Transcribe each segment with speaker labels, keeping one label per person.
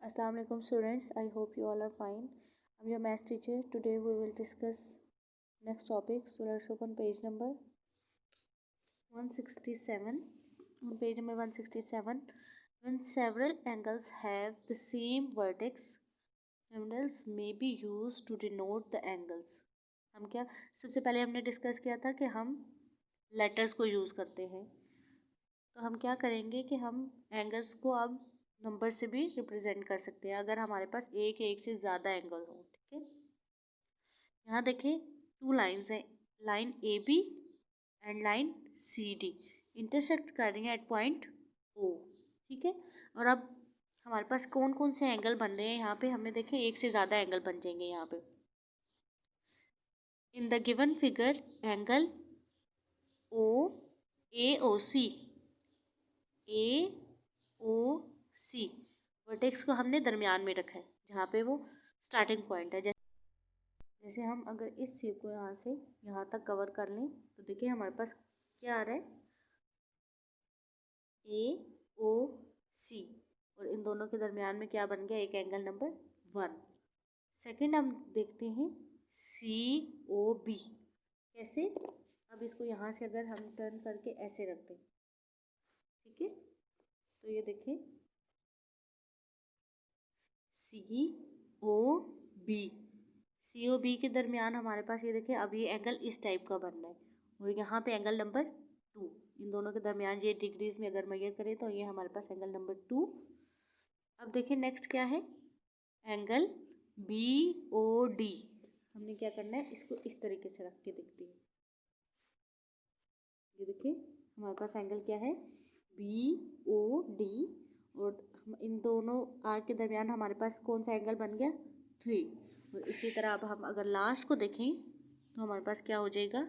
Speaker 1: Assalamu alaikum students. I hope you all are fine. I'm your math teacher. Today we will discuss next topic. So let's open page number 167. On page number 167, when several angles have the same vertex, numerals may be used to denote the angles. हम क्या सबसे पहले हमने discuss किया था कि हम letters को यूज़ करते हैं। तो हम क्या करेंगे कि हम एंगल्स को अब नंबर से भी रिप्रेजेंट कर सकते हैं अगर हमारे पास एक से ज़्यादा एंगल हो। ठीक है, यहाँ देखिए टू लाइंस हैं, line A B and line C D intersect कर रही हैं एट पॉइंट ओ। ठीक है, और अब हमारे पास कौन कौन से एंगल बन रहे हैं यहाँ पे हमने देखे एक से ज़्यादा एंगल बन जाएंगे यहाँ पे। In the given figure angle O A O C vertex को हमने दरमियान में रखा है जहाँ पे वो स्टार्टिंग पॉइंट है। जैसे हम अगर इस शेप को यहाँ से यहाँ तक कवर कर लें तो देखिए हमारे पास क्या आ रहा है, AOC, और इन दोनों के दरमियान में क्या बन गया, एक एंगल नंबर 1। सेकंड हम देखते हैं COB। कैसे, अब इसको यहाँ से अगर हम टर्न करके ऐसे रखते हैं, ठीक है, तो ये देखिए COB के दरमियान हमारे पास ये देखिए अब ये एंगल इस टाइप का बन रहा है और यहाँ पे एंगल नंबर 2, इन दोनों के दरमियान ये डिग्रीज में अगर मेजर करें तो ये हमारे पास एंगल नंबर 2। अब देखिए नेक्स्ट क्या है, एंगल BOD। हमने क्या करना है, इसको इस तरीके से रख के देखते हैं। ये देखिए हमारे पास एंगल क्या है, BOD, और इन दोनों आर्क के दरमियान हमारे पास कौन सा एंगल बन गया, 3। और इसी तरह अब हम अगर लास्ट को देखें तो हमारे पास क्या हो जाएगा,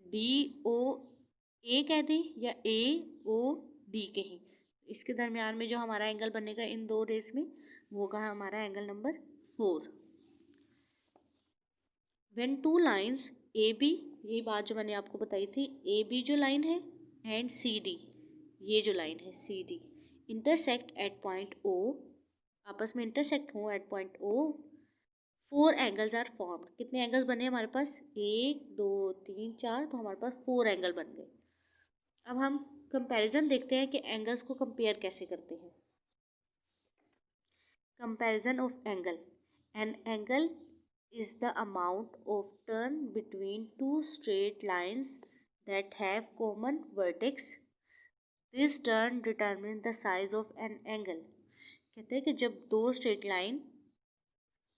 Speaker 1: DOA कह दें या AOD कहें, इसके दरमियान में जो हमारा एंगल बनेगा इन दो रेस में वो होगा हमारा angle number 4। When two lines AB, यही बात जो मैंने आपको बताई थी, AB जो लाइन है एंड CD, ये जो लाइन है CD, intersect at point O, आपस में इंटरसेक्ट हो at point O, 4 angles are formed. कितने एंगल्स बने हमारे पास, 1 2 3 4, तो हमारे पास 4 एंगल बन गए। अब हम कंपैरिजन देखते हैं कि एंगल्स को कंपेयर कैसे करते हैं। Comparison of angle, an angle is the amount of turn between two straight lines that have common vertex. This turn determines the size of an angle. कहते हैं कि जब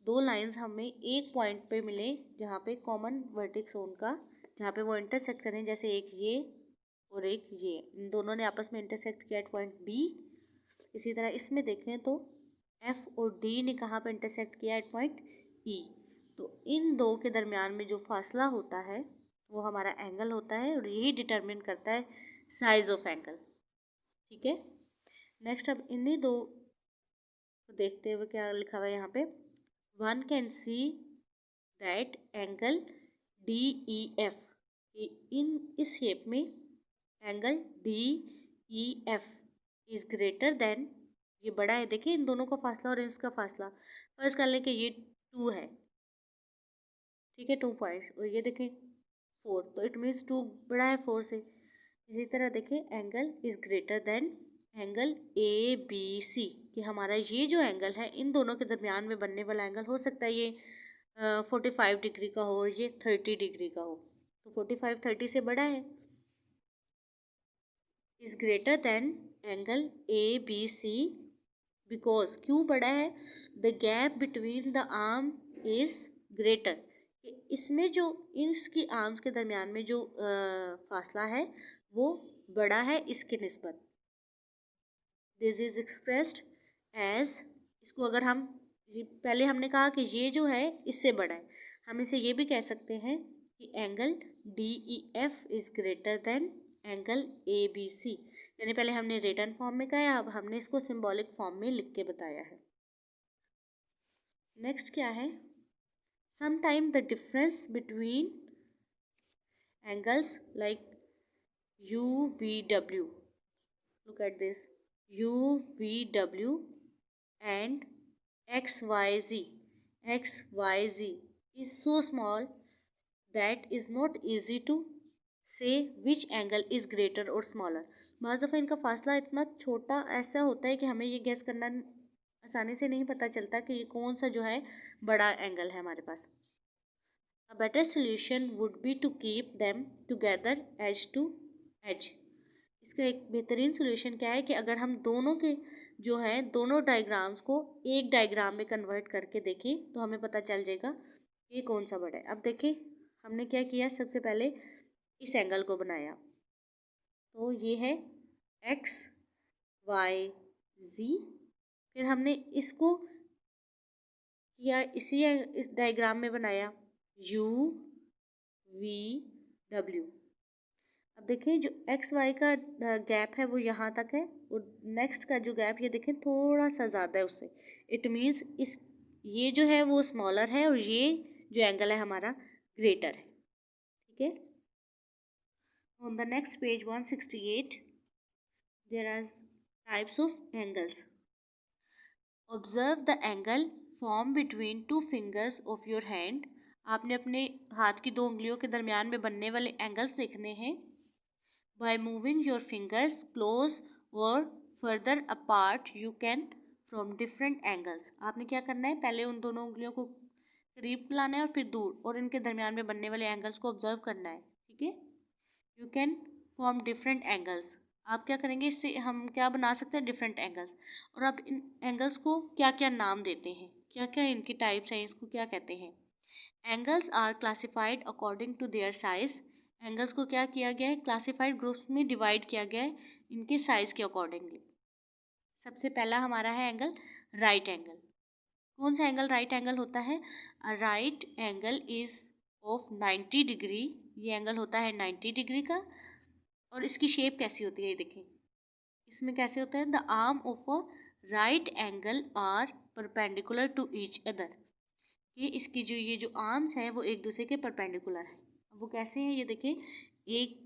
Speaker 1: दो लाइंस हमें एक पॉइंट पे मिले जहाँ पे कॉमन वर्टेक्स हो उनका, जहाँ पे वो इंटरसेक्ट करें, जैसे एक ये और एक ये, इन दोनों ने आपस में इंटरसेक्ट किया एट पॉइंट B। इसी तरह इसमें देखें तो F और D ने कहाँ पे इंटरसेक्ट किया, एट पॉइंट E। तो इन दो के दरमियान में जो फासला होता है वो हमारा एंगल होता है और यही डिटरमिन करता है साइज ऑफ एंगल। ठीक है, नेक्स्ट अब इन्हीं दो को देखते हुए क्या लिखा हुआ है यहाँ पे, one can see that angle DEF, इस शेप में angle DEF is greater than, ये बड़ा है, देखिए इन दोनों का फासला और इसका फासला, फर्स्ट कर लें कि ये 2 है, ठीक है, 2 पॉइंट्स, और ये देखें 4, तो इट मीन्स 2 बड़ा है 4 से। इसी तरह देखें angle is greater than angle ABC, कि हमारा ये जो एंगल है इन दोनों के दरमियान में बनने वाला एंगल हो सकता है ये 45 डिग्री का हो और ये 30 डिग्री का हो, तो 45 30 से बड़ा है, is greater than angle ABC, because क्यों बड़ा है, the gap between the arm is greater, इसमें जो इसकी आर्म्स के दरमियान में जो फासला है वो बड़ा है इसके निस्बत। दिस इज एक्सप्रेस्ड एज, इसको अगर हम, पहले हमने कहा कि ये जो है इससे बड़ा है, हम इसे ये भी कह सकते हैं कि angle DEF is greater than angle ABC, यानी पहले हमने रिटन फॉर्म में कहा, अब हमने इसको सिंबॉलिक फॉर्म में लिख के बताया है। नेक्स्ट क्या है, sometime the difference between angles like UVW, look at this, UVW and XYZ is so small that is not easy to say which angle is greater or smaller. बाज़ दफ़ा इनका फासला इतना छोटा ऐसा होता है कि हमें ये गैस करना आसानी से नहीं पता चलता कि ये कौन सा जो है बड़ा एंगल है हमारे पास. A better solution would be to keep them together edge to edge. इसका एक बेहतरीन सोल्यूशन क्या है कि अगर हम दोनों के जो है दोनों डायग्राम्स को एक डायग्राम में कन्वर्ट करके देखें तो हमें पता चल जाएगा ये कौन सा बड़ा है. अब देखिए हमने क्या किया, सबसे पहले इस एंगल को बनाया, तो ये है एक्स वाई जी. फिर हमने इसको किया इस डायग्राम में बनाया यू वी डब्ल्यू. अब देखिए जो एक्स वाई का गैप है वो यहाँ तक है और नेक्स्ट का जो गैप ये देखें थोड़ा सा ज़्यादा है उससे. इट मीन्स इस ये जो है वो स्मॉलर है और ये जो एंगल है हमारा ग्रेटर है. ठीक है. On the next page 168 there are types of angles. Observe the angle formed between two fingers of your hand. आपने अपने हाथ की दो उंगलियों के दरमियान में बनने वाले एंगल्स देखने हैं. By moving your fingers close or further apart you can from different angles. आपने क्या करना है, पहले उन दोनों उंगलियों को करीब लाना है और फिर दूर और इनके दरमियान में बनने वाले एंगल्स को ऑब्जर्व करना है. ठीक है. You can form different angles. आप क्या करेंगे, इससे हम क्या बना सकते हैं, डिफरेंट एंगल्स. और आप इन एंगल्स को क्या क्या नाम देते हैं, क्या क्या इनकी टाइप्स हैं, इसको क्या कहते हैं. Angles are classified according to their size. Angles को क्या किया गया है, क्लासिफाइड ग्रुप्स में डिवाइड किया गया है इनके साइज के अकॉर्डिंगली. सबसे पहला हमारा है एंगल राइट एंगल. कौन सा एंगल राइट एंगल होता है, right angle is of 90 degree. ये एंगल होता है 90 डिग्री का. और इसकी शेप कैसी होती है, देखिए इसमें कैसे होता है, the arm of a right angle are perpendicular to each other. कि इसकी जो ये जो आर्म्स हैं वो एक दूसरे के परपेंडिकुलर है. वो कैसे हैं, ये देखिए एक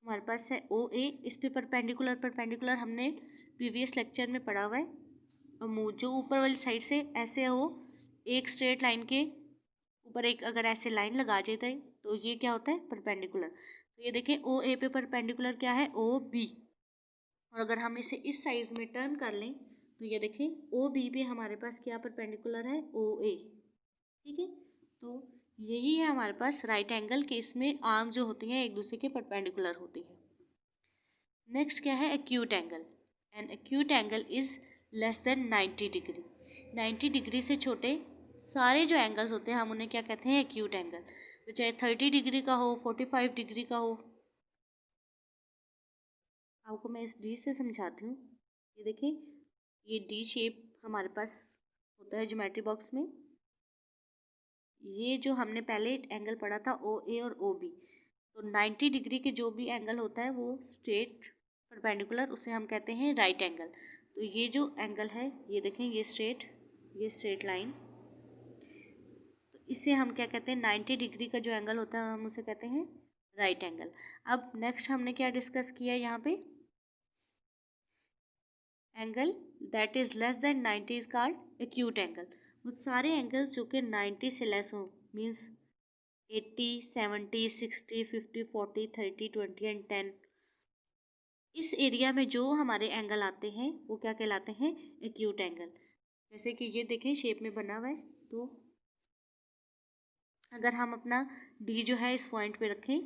Speaker 1: हमारे पास है ओ ए, इस पे परपेंडिकुलर हमने प्रीवियस लेक्चर में पढ़ा हुआ है. और जो ऊपर वाली साइड से ऐसे हो एक स्ट्रेट लाइन के ऊपर एक अगर ऐसे लाइन लगा देते हैं तो ये क्या होता है, परपेंडिकुलर. तो ये देखें ओ ए पे परपेंडिकुलर क्या है, ओ बी. और अगर हम इसे इस साइज में टर्न कर लें तो ये देखें ओ बी पे हमारे पास क्या परपेंडिकुलर है, ओ ए. ठीक है. तो यही है हमारे पास राइट एंगल के, इसमें आर्म जो होती हैं एक दूसरे के परपेंडिकुलर होती है. नेक्स्ट क्या है, acute angle. An acute angle is less than 90 degree. 90 degree से छोटे सारे जो एंगल्स होते हैं हम उन्हें क्या कहते हैं, एक्यूट एंगल. तो चाहे 30 डिग्री का हो, 45 डिग्री का हो. आपको मैं इस डी से समझाती हूँ. ये देखिए ये डी शेप हमारे पास होता है ज्योमेट्री बॉक्स में. ये जो हमने पहले एंगल पढ़ा था ओ ए और ओ बी, तो 90 डिग्री के जो भी एंगल होता है वो स्ट्रेट परपेंडिकुलर उसे हम कहते हैं राइट एंगल. तो ये जो एंगल है ये देखें ये स्ट्रेट लाइन, तो इसे हम क्या कहते हैं, 90 डिग्री का जो एंगल होता है हम उसे कहते हैं राइट एंगल. अब नेक्स्ट हमने क्या डिस्कस किया यहाँ पे, angle that is less than 90 is called acute angle. वो सारे एंगल्स जो कि 90 से लेस हो, मीन्स 80, 70, 60, 50, 40, 30, 20 एंड 10, इस एरिया में जो हमारे एंगल आते हैं वो क्या कहलाते हैं, एक्यूट एंगल. जैसे कि ये देखें शेप में बना हुआ है. तो अगर हम अपना डी जो है इस पॉइंट पे रखें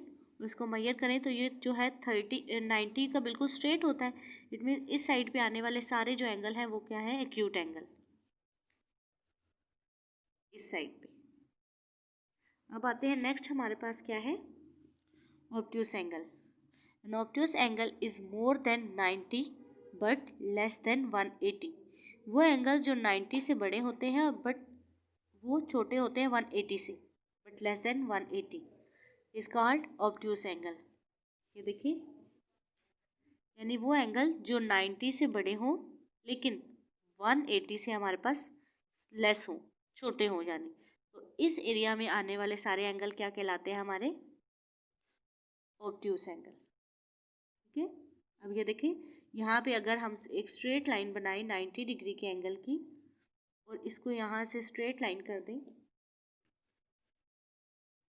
Speaker 1: उसको मेजर करें तो ये जो है 90 का बिल्कुल स्ट्रेट होता है. इट मीन इस साइड पे आने वाले सारे जो एंगल हैं वो क्या है, एक्यूट एंगल इस साइड पे. अब आते हैं नेक्स्ट हमारे पास क्या है, obtuse angle. An obtuse angle is more than 90 but less than 180. वो एंगल जो 90 से बड़े होते हैं बट वो छोटे होते हैं 180 से, but less than 180 is called obtuse angle. ये देखिए यानी वो एंगल जो 90 से बड़े हों लेकिन 180 से हमारे पास लेस हों, छोटे हों यानी. तो इस एरिया में आने वाले सारे एंगल क्या कहलाते हैं, हमारे ऑब्ट्यूस एंगल. ठीक है. अब ये देखिए यहाँ पे अगर हम एक स्ट्रेट लाइन बनाए 90 डिग्री के एंगल की और इसको यहाँ से स्ट्रेट लाइन कर दें।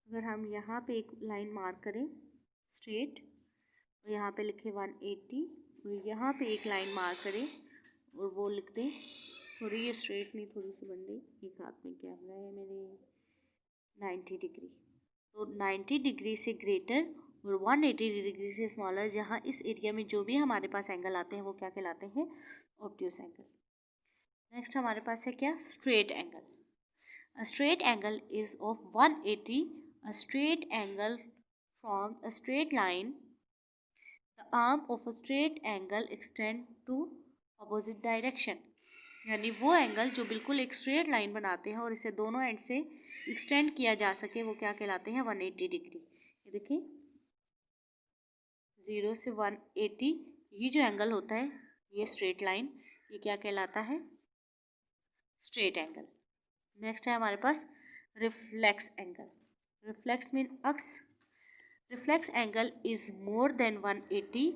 Speaker 1: अगर हम यहाँ पे एक लाइन मार्क करें स्ट्रेट और यहाँ पे लिखे 180 और यहाँ पे एक लाइन मार्क करें और वो लिख दें, सॉरी ये स्ट्रेट नहीं, थोड़ी सी बन गई, एक हाथ में कैमरा है मेरे, 90 डिग्री। तो 90 डिग्री से ग्रेटर और 180 डिग्री से स्मॉलर, जहाँ इस एरिया में जो भी हमारे पास एंगल आते हैं वो क्या कहलाते हैं, ऑब्ट्यूस एंगल। नेक्स्ट हमारे पास है क्या, straight angle. A straight angle is of 180. A straight angle from a straight line. The arm of a straight angle extend to opposite direction. यानी वो एंगल जो बिल्कुल एक स्ट्रेट लाइन बनाते हैं और इसे दोनों एंड से एक्सटेंड किया जा सके वो क्या कहलाते हैं, 180 डिग्री। ये देखिए 0 से 180 ये जो एंगल होता है, ये स्ट्रेट लाइन, ये क्या कहलाता है, स्ट्रेट एंगल। नेक्स्ट है हमारे पास रिफ्लेक्स एंगल। रिफ्लेक्स मीन अक्स। Reflex angle is more than 180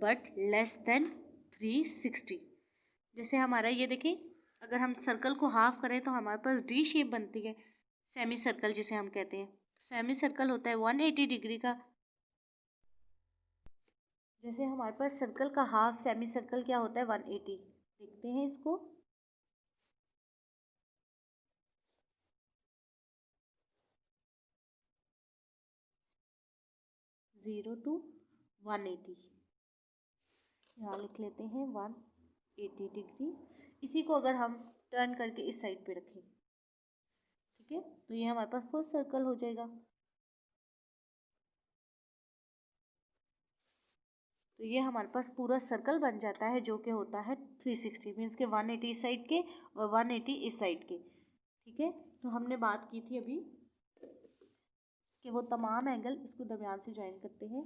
Speaker 1: but less than 360। जैसे हमारा ये देखिए, अगर हम सर्कल को हाफ करें तो हमारे पास डी शेप बनती है, सेमी सर्कल जिसे हम कहते हैं। सेमी सर्कल होता है 180 डिग्री का। जैसे हमारे पास सर्कल का हाफ सेमी सर्कल क्या होता है, 180। देखते हैं इसको, 0 to 180, यहाँ लिख लेते हैं 180 डिग्री। इसी को अगर हम टर्न करके इस साइड पे रखें, ठीक है, तो ये हमारे पास फुल सर्कल हो जाएगा। तो ये हमारे पास पूरा सर्कल बन जाता है जो कि होता है 360, मीन्स के 180 इस साइड के और 180 इस साइड के। ठीक है, तो हमने बात की थी अभी कि वो तमाम एंगल इसको दरमियान से ज्वाइन करते हैं।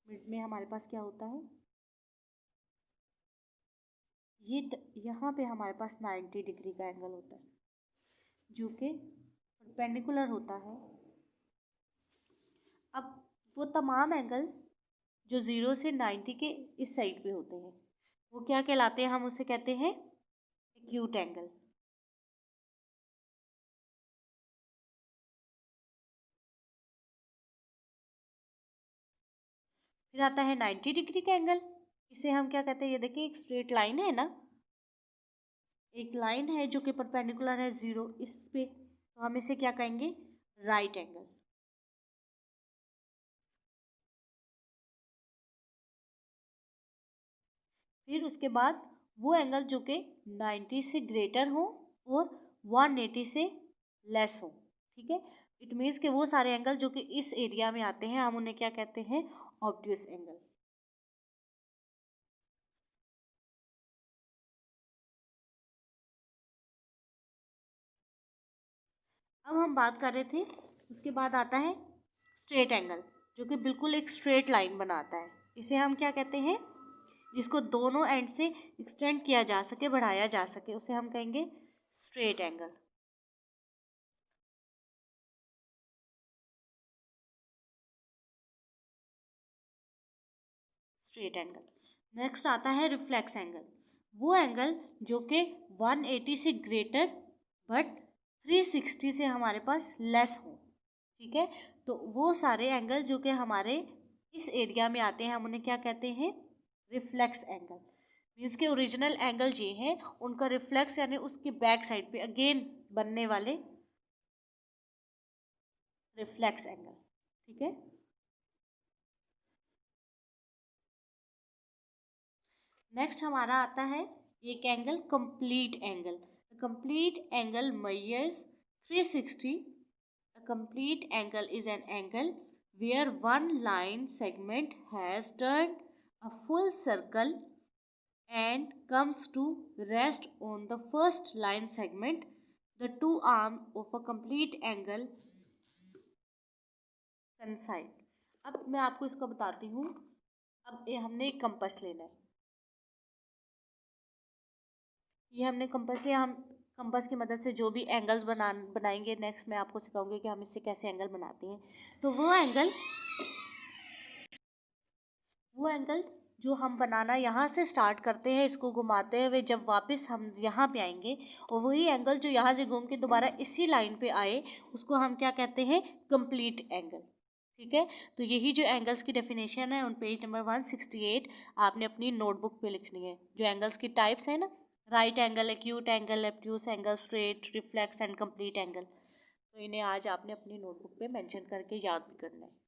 Speaker 1: मिड में हमारे पास क्या होता है, ये यहाँ पे हमारे पास 90 डिग्री का एंगल होता है जो कि परपेंडिकुलर होता है। अब वो तमाम एंगल जो 0 से 90 के इस साइड पे होते हैं वो क्या कहलाते हैं, हम उसे कहते हैं एक्यूट एंगल। फिर आता है 90 डिग्री का एंगल, इसे हम क्या कहते हैं, ये देखिए एक स्ट्रेट लाइन है ना, एक लाइन है जो कि परपेंडिकुलर है 0 इस पे, तो हम इसे क्या कहेंगे, राइट एंगल। फिर उसके बाद वो एंगल जो कि 90 से ग्रेटर हो और 180 से लेस हो। ठीक है, इट मीन्स कि वो सारे एंगल जो कि इस एरिया में आते हैं हम उन्हें क्या कहते हैं, ऑब्ट्यूस एंगल। अब हम बात कर रहे थे, उसके बाद आता है स्ट्रेट एंगल जो कि बिल्कुल एक स्ट्रेट लाइन बनाता है। इसे हम क्या कहते हैं, जिसको दोनों एंड से एक्सटेंड किया जा सके, बढ़ाया जा सके, उसे हम कहेंगे straight angle. Straight angle. Next आता है रिफ्लेक्स एंगल। वो एंगल जो कि 180 से ग्रेटर बट 360 से हमारे पास लेस हो। ठीक है, तो वो सारे एंगल जो कि हमारे इस एरिया में आते हैं हम उन्हें क्या कहते हैं, रिफ्लेक्स एंगल। मीन्स के ओरिजिनल एंगल ये हैं, उनका रिफ्लेक्स यानी उसके बैक साइड पे अगेन बनने वाले रिफ्लेक्स एंगल। ठीक है, नेक्स्ट हमारा आता है एक angle complete angle. Complete angle measures 360। A complete angle is an angle where one line segment has turned a full circle and comes to rest on the first line segment. The two arms of a complete angle coincide. अब मैं आपको इसको बताती हूँ। अब ये हमने एक कंपास लेना है, ये हमने कंपास लिया, हम कंपास की मदद से जो भी एंगल्स बनाएंगे, नेक्स्ट मैं आपको सिखाऊंगी कि हम इससे कैसे एंगल बनाते हैं। तो वो एंगल जो हम बनाना यहाँ से स्टार्ट करते हैं, इसको घुमाते हुए जब वापस हम यहाँ पे आएंगे और वही एंगल जो यहाँ से घूम के दोबारा इसी लाइन पे आए, उसको हम क्या कहते हैं, कंप्लीट एंगल। ठीक है, तो यही जो एंगल्स की डेफिनेशन है, उन पेज नंबर 168 आपने अपनी नोटबुक पे लिखनी है। जो एंगल्स की टाइप्स है ना, right angle, acute angle, obtuse angle, straight, reflex and complete angle, तो इन्हें आज आपने अपनी नोटबुक पे मेंशन करके याद भी करना है।